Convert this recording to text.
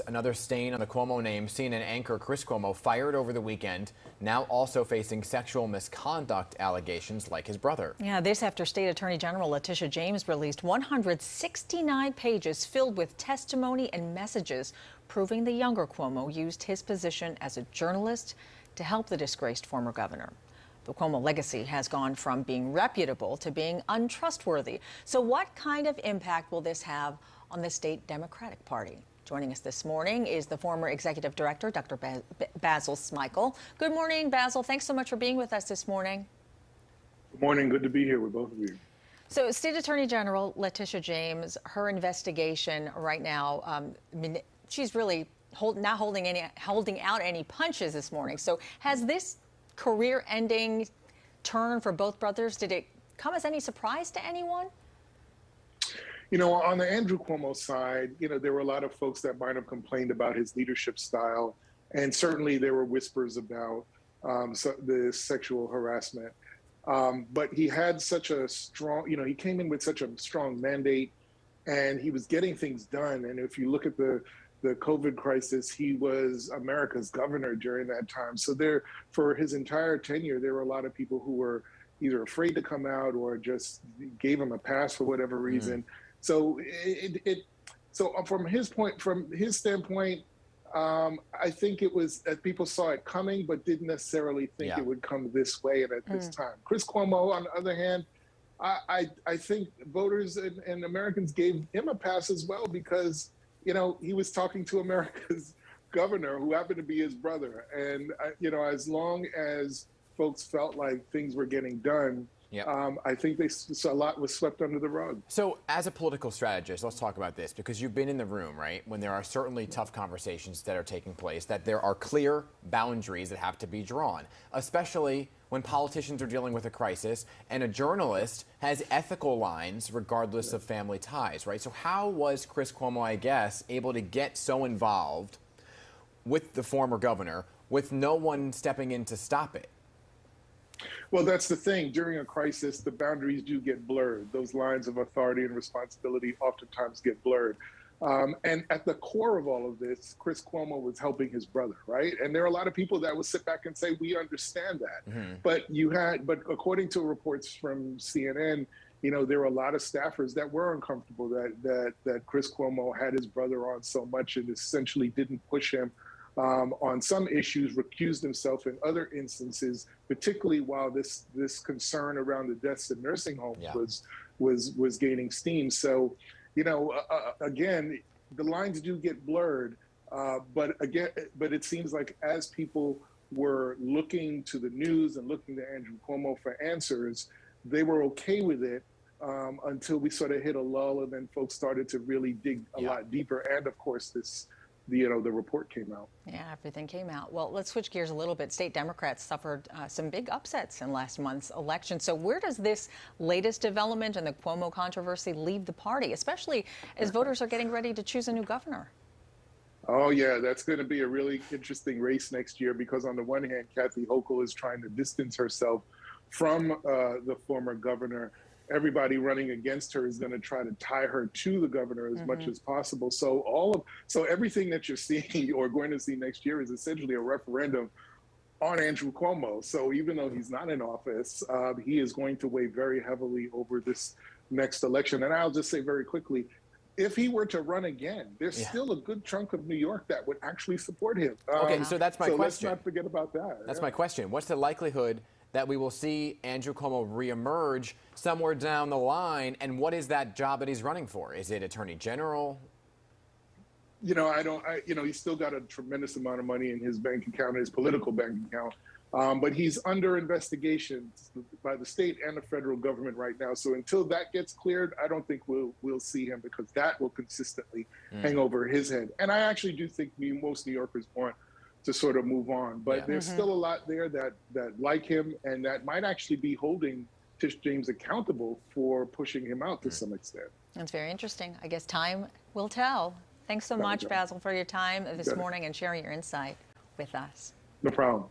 Another stain on the Cuomo name. CNN anchor Chris Cuomo fired over the weekend, now also facing sexual misconduct allegations like his brother. Yeah, this after State Attorney General Letitia James released 169 pages filled with testimony and messages proving the younger Cuomo used his position as a journalist to help the disgraced former governor. The Cuomo legacy has gone from being reputable to being untrustworthy. So what kind of impact will this have on the state Democratic Party? Joining us this morning is the former executive director, Dr. Basil Smikle. Good morning, Basil. Thanks so much for being with us this morning. Good morning. Good to be here with both of you. So State Attorney General Letitia James, her investigation right now, she's really not holding out any punches this morning. So has this career-ending turn for both brothers, did it come as any surprise to anyone? You know, on the Andrew Cuomo side, there were a lot of folks that might have complained about his leadership style. And certainly there were whispers about the sexual harassment. But he had such a strong, he came in with such a strong mandate and he was getting things done. And if you look at the COVID crisis, he was America's governor during that time. So for his entire tenure, there were a lot of people who were either afraid to come out or just gave him a pass for whatever reason. So from his standpoint, I think it was that people saw it coming, but didn't necessarily think it would come this way and at this time. Chris Cuomo, on the other hand, I think voters and Americans gave him a pass as well because he was talking to America's governor who happened to be his brother. And, as long as folks felt like things were getting done, I think a lot was swept under the rug. So as a political strategist, let's talk about this because you've been in the room, right? When there are certainly tough conversations that are taking place, that there are clear boundaries that have to be drawn, especially when politicians are dealing with a crisis and a journalist has ethical lines regardless of family ties, right? So how was Chris Cuomo, I guess, able to get so involved with the former governor with no one stepping in to stop it? Well, that's the thing. During a crisis, the boundaries do get blurred. Those lines of authority and responsibility oftentimes get blurred. And at the core of all of this, Chris Cuomo was helping his brother, right? And there are a lot of people that will sit back and say, we understand that. But according to reports from CNN, there were a lot of staffers that were uncomfortable that Chris Cuomo had his brother on so much and essentially didn't push him on some issues, recused himself in other instances, particularly while this concern around the deaths in nursing homes was gaining steam. So, again, the lines do get blurred, but it seems like as people were looking to the news and looking to Andrew Cuomo for answers, they were okay with it until we sort of hit a lull, and then folks started to really dig a lot deeper. And of course, the report came out. Yeah, everything came out. Well, let's switch gears a little bit. State Democrats suffered some big upsets in last month's election. So where does this latest development and the Cuomo controversy leave the party, especially as voters are getting ready to choose a new governor? Oh, yeah, that's going to be a really interesting race next year because on the one hand, Kathy Hochul is trying to distance herself from the former governor. Everybody running against her is going to try to tie her to the governor as much as possible. So everything that you're seeing or going to see next year is essentially a referendum on Andrew Cuomo. So even though he's not in office, he is going to weigh very heavily over this next election. And I'll just say very quickly, if he were to run again, there's still a good chunk of New York that would actually support him. Okay, so that's my question. Let's not forget about that. That's my question. What's the likelihood that we will see Andrew Cuomo reemerge somewhere down the line, and what is that job that he's running for? Is it Attorney General? He's still got a tremendous amount of money in his bank account, his political bank account, but he's under investigation by the state and the federal government right now. So until that gets cleared, I don't think we'll see him because that will consistently hang over his head. And I actually do think most New Yorkers want to sort of move on, but there's still a lot there that like him and that might actually be holding Tish James accountable for pushing him out to some extent. That's very interesting. I guess time will tell. Thanks so much, Basil, for your time this morning and sharing your insight with us. No problem.